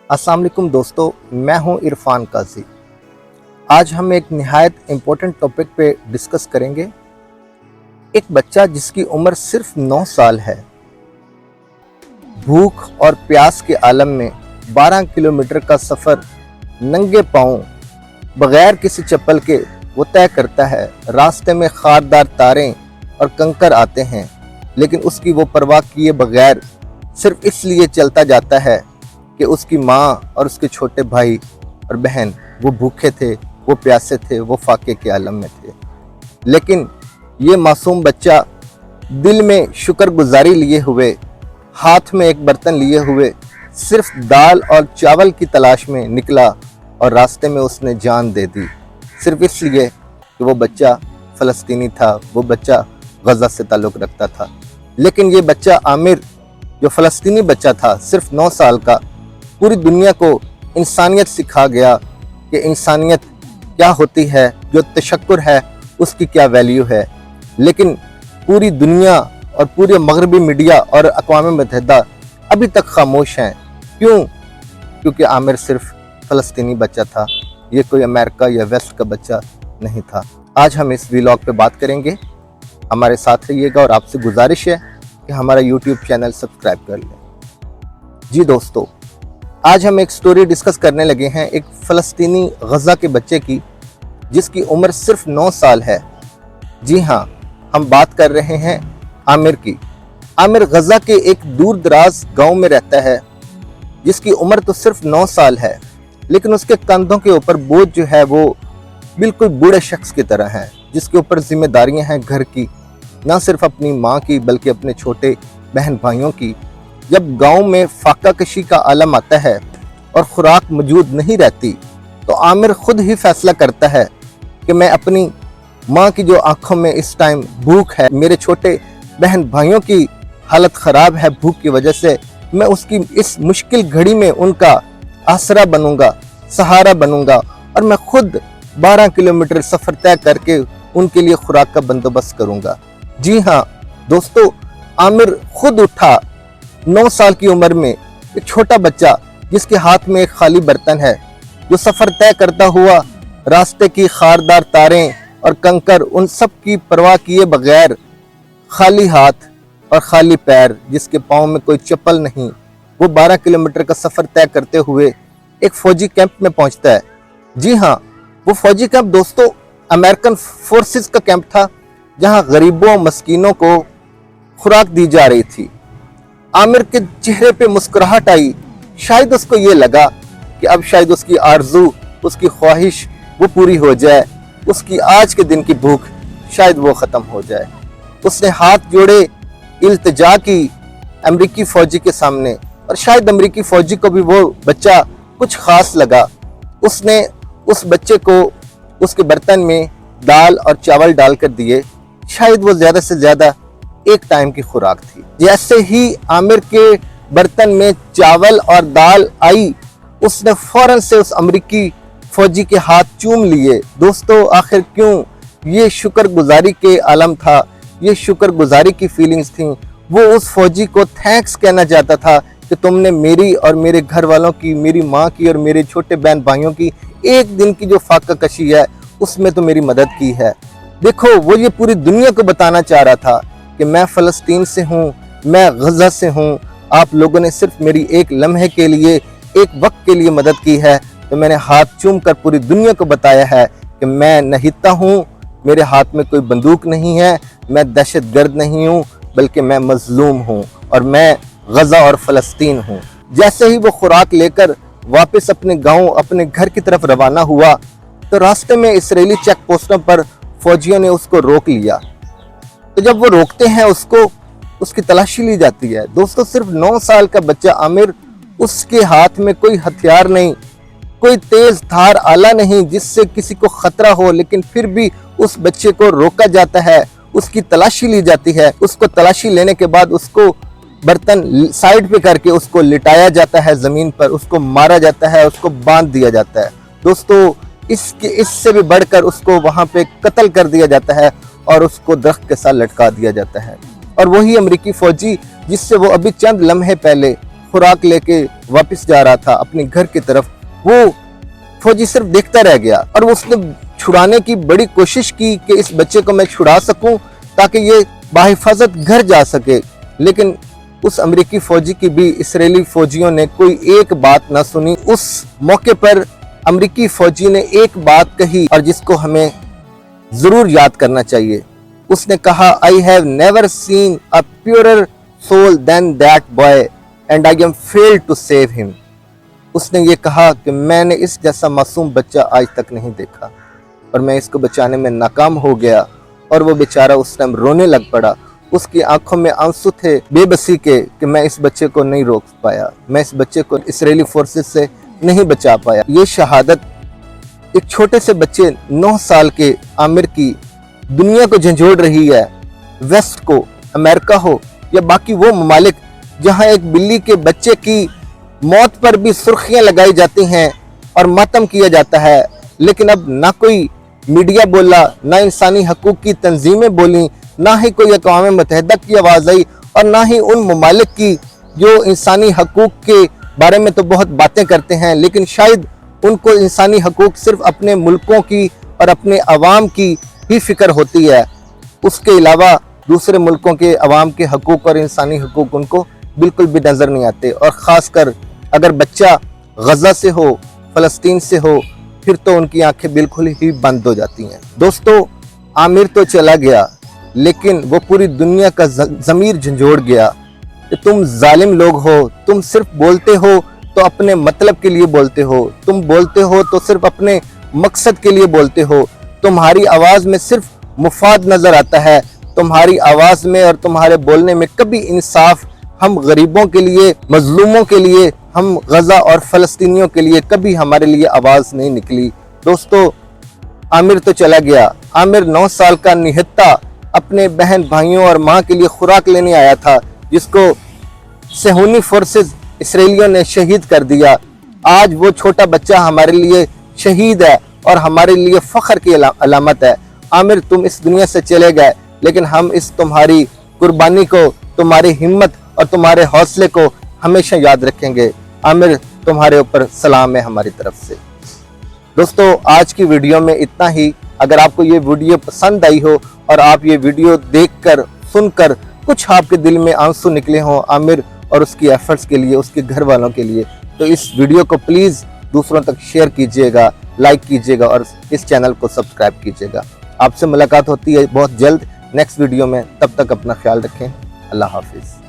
अस्सलाम वालेकुम दोस्तों, मैं हूं इरफान काजी। आज हम एक निहायत इम्पोर्टेंट टॉपिक पे डिस्कस करेंगे। एक बच्चा जिसकी उम्र सिर्फ 9 साल है, भूख और प्यास के आलम में 12 किलोमीटर का सफ़र नंगे पाँव बगैर किसी चप्पल के वो तय करता है। रास्ते में खारदार तारें और कंकर आते हैं, लेकिन उसकी वो परवाह किए बगैर सिर्फ इसलिए चलता जाता है कि उसकी माँ और उसके छोटे भाई और बहन वो भूखे थे, वो प्यासे थे, वो फाके के आलम में थे। लेकिन ये मासूम बच्चा दिल में शुक्रगुजारी लिए हुए, हाथ में एक बर्तन लिए हुए, सिर्फ दाल और चावल की तलाश में निकला और रास्ते में उसने जान दे दी, सिर्फ इसलिए कि वो बच्चा फ़लस्तीनी था, वो बच्चा गज़ा से ताल्लुक़ रखता था। लेकिन ये बच्चा आमिर, जो फ़लस्तीनी बच्चा था, सिर्फ 9 साल का, पूरी दुनिया को इंसानियत सिखा गया कि इंसानियत क्या होती है, जो तशक्कुर है उसकी क्या वैल्यू है। लेकिन पूरी दुनिया और पूरे मगरबी मीडिया और अक़वाम मुत्तहिदा अभी तक खामोश हैं। क्यों? क्योंकि आमिर सिर्फ फ़लस्तीनी बच्चा था, ये कोई अमेरिका या वेस्ट का बच्चा नहीं था। आज हम इस व्लॉग पे बात करेंगे, हमारे साथ रहिएगा और आपसे गुजारिश है कि हमारा यूट्यूब चैनल सब्सक्राइब कर लें। जी दोस्तों, आज हम एक स्टोरी डिस्कस करने लगे हैं एक फ़लस्तीनी गज़ा के बच्चे की, जिसकी उम्र सिर्फ 9 साल है। जी हाँ, हम बात कर रहे हैं आमिर की। आमिर गज़ा के एक दूर दराज गाँव में रहता है, जिसकी उम्र तो सिर्फ 9 साल है, लेकिन उसके कंधों के ऊपर बोझ जो है वो बिल्कुल बूढ़े शख्स की तरह है, जिसके ऊपर जिम्मेदारियां हैं घर की, ना सिर्फ अपनी माँ की बल्कि अपने छोटे बहन भाइयों की। जब गांव में फाका कशी का आलम आता है और खुराक मौजूद नहीं रहती, तो आमिर खुद ही फैसला करता है कि मैं अपनी माँ की जो आंखों में इस टाइम भूख है, मेरे छोटे बहन भाइयों की हालत ख़राब है भूख की वजह से, मैं उसकी इस मुश्किल घड़ी में उनका आसरा बनूंगा, सहारा बनूंगा, और मैं खुद 12 किलोमीटर सफ़र तय करके उनके लिए खुराक का बंदोबस्त करूंगा। जी हाँ दोस्तों, आमिर खुद उठा 9 साल की उम्र में, एक छोटा बच्चा जिसके हाथ में एक खाली बर्तन है, जो सफ़र तय करता हुआ रास्ते की खारदार तारें और कंकर उन सब की परवाह किए बगैर, खाली हाथ और खाली पैर, जिसके पाँव में कोई चप्पल नहीं, वो 12 किलोमीटर का सफ़र तय करते हुए एक फ़ौजी कैंप में पहुंचता है। जी हाँ, वो फ़ौजी कैंप दोस्तों अमेरिकन फोर्सेस का कैंप था, जहां गरीबों मस्कीनों को खुराक दी जा रही थी। आमिर के चेहरे पे मुस्कुराहट आई। शायद उसको ये लगा कि अब शायद उसकी आरजू, उसकी ख्वाहिश वो पूरी हो जाए, उसकी आज के दिन की भूख शायद वो ख़त्म हो जाए। उसने हाथ जोड़े, इल्तिजा की अमरीकी फ़ौजी के सामने, और शायद अमरीकी फ़ौजी को भी वो बच्चा कुछ ख़ास लगा। उसने उस बच्चे को उसके बर्तन में दाल और चावल डालकर दिए। शायद वो ज़्यादा से ज़्यादा एक टाइम की खुराक थी। जैसे ही आमिर के बर्तन में चावल और दाल आई, उसने फ़ौरन से उस अमरीकी फ़ौजी के हाथ चूम लिए। दोस्तों, आखिर क्यों? ये शुक्रगुजारी के आलम था, ये शुक्रगुजारी की फीलिंग्स थी। वो उस फ़ौजी को थैंक्स कहना चाहता था कि तुमने मेरी और मेरे घर वालों की, मेरी माँ की और मेरे छोटे बहन भाइयों की एक दिन की जो फाका कशी है उसमें तो मेरी मदद की है। देखो, वो ये पूरी दुनिया को बताना चाह रहा था कि मैं फ़लस्तीन से हूँ, मैं गज़ा से हूँ। आप लोगों ने सिर्फ मेरी एक लम्हे के लिए, एक वक्त के लिए मदद की है, तो मैंने हाथ चूम कर पूरी दुनिया को बताया है कि मैं नहिता हूँ, मेरे हाथ में कोई बंदूक नहीं है, मैं दहशत गर्द नहीं हूँ, बल्कि मैं मजलूम हूँ और मैं गज़ा और फ़लस्तीन हूँ। जैसे ही वो खुराक लेकर वापस अपने गाँव, अपने घर की तरफ रवाना हुआ, तो रास्ते में इसराइली चेक पोस्टों पर फौजियों ने उसको रोक लिया। तो जब वो रोकते हैं उसको, उसकी तलाशी ली जाती है। दोस्तों, सिर्फ 9 साल का बच्चा आमिर, उसके हाथ में कोई हथियार नहीं, कोई तेज धार आला नहीं जिससे किसी को खतरा हो, लेकिन फिर भी उस बच्चे को रोका जाता है, उसकी तलाशी ली जाती है। उसको तलाशी लेने के बाद उसको बर्तन साइड पे करके उसको लिटाया जाता है ज़मीन पर, उसको मारा जाता है, उसको बांध दिया जाता है। दोस्तों, इससे भी बढ़कर उसको वहाँ पे कत्ल कर दिया जाता है और उसको दरख्त के साथ लटका दिया जाता है। और वही अमेरिकी फ़ौजी जिससे वो अभी चंद लम्हे पहले खुराक लेके वापस जा रहा था अपने घर की तरफ, वो फौजी सिर्फ देखता रह गया और उसने छुड़ाने की बड़ी कोशिश की कि इस बच्चे को मैं छुड़ा सकूं ताकि ये बाहिफाजत घर जा सके। लेकिन उस अमेरिकी फौजी की भी इजरायली फौजियों ने कोई एक बात ना सुनी। उस मौके पर अमेरिकी फौजी ने एक बात कही और जिसको हमें जरूर याद करना चाहिए। उसने कहा, I have never seen a purer soul than that boy and I am failed to save him. उसने ये कहा कि मैंने इस जैसा मासूम बच्चा आज तक नहीं देखा और मैं इसको बचाने में नाकाम हो गया। और वो बेचारा उस टाइम रोने लग पड़ा। उसकी आंखों में आंसू थे बेबसी के कि मैं इस बच्चे को नहीं रोक पाया, मैं इस बच्चे को इजरायली फोर्सेस से नहीं बचा पाया। ये शहादत एक छोटे से बच्चे 9 साल के आमिर की दुनिया को झंझोड़ रही है। वेस्ट को, अमेरिका हो या बाकी वो ममालिक जहां एक बिल्ली के बच्चे की मौत पर भी सुर्खियां लगाई जाती हैं और मातम किया जाता है, लेकिन अब ना कोई मीडिया बोला, ना इंसानी हकूक की तंजीमें बोली, ना ही कोई अक़वाम मुत्तहिदा की आवाज़ आई और ना ही उन ममालिक की जो इंसानी हकूक के बारे में तो बहुत बातें करते हैं, लेकिन शायद उनको इंसानी हकूक सिर्फ अपने मुल्कों की और अपने अवाम की ही फिक्र होती है। उसके अलावा दूसरे मुल्कों के अवाम के हकूक और इंसानी हकूक उनको बिल्कुल भी नज़र नहीं आते। और ख़ासकर अगर बच्चा गजा से हो, फ़लस्तीन से हो, फिर तो उनकी आंखें बिल्कुल ही बंद हो जाती हैं। दोस्तों, आमिर तो चला गया लेकिन वो पूरी दुनिया का ज़मीर झंझोड़ गया कि तुम जालिम लोग हो, तुम सिर्फ बोलते हो तो अपने मतलब के लिए बोलते हो, तुम बोलते हो तो सिर्फ अपने मकसद के लिए बोलते हो, तुम्हारी आवाज़ में सिर्फ मुफाद नज़र आता है, तुम्हारी आवाज़ में और तुम्हारे बोलने में कभी इंसाफ, हम गरीबों के लिए, मजलूमों के लिए, हम गजा और फ़लस्तीनियों के लिए कभी हमारे लिए आवाज़ नहीं निकली। दोस्तों, आमिर तो चला गया। आमिर 9 साल का निहत्ता अपने बहन भाइयों और माँ के लिए खुराक लेने आया था, जिसको सेहूनी फोर्सेस इसराइलियों ने शहीद कर दिया। आज वो छोटा बच्चा हमारे लिए शहीद है और हमारे लिए फ़ख्र की अलामत है। आमिर, तुम इस दुनिया से चले गए, लेकिन हम इस तुम्हारी कुर्बानी को, तुम्हारी हिम्मत और तुम्हारे हौसले को हमेशा याद रखेंगे। आमिर, तुम्हारे ऊपर सलाम है हमारी तरफ से। दोस्तों, आज की वीडियो में इतना ही। अगर आपको ये वीडियो पसंद आई हो और आप ये वीडियो देखकर, सुनकर कुछ आपके दिल में आंसू निकले हों आमिर और उसकी एफर्ट्स के लिए, उसके घर वालों के लिए, तो इस वीडियो को प्लीज़ दूसरों तक शेयर कीजिएगा, लाइक कीजिएगा और इस चैनल को सब्सक्राइब कीजिएगा। आपसे मुलाकात होती है बहुत जल्द नेक्स्ट वीडियो में। तब तक अपना ख्याल रखें। अल्लाह हाफिज़।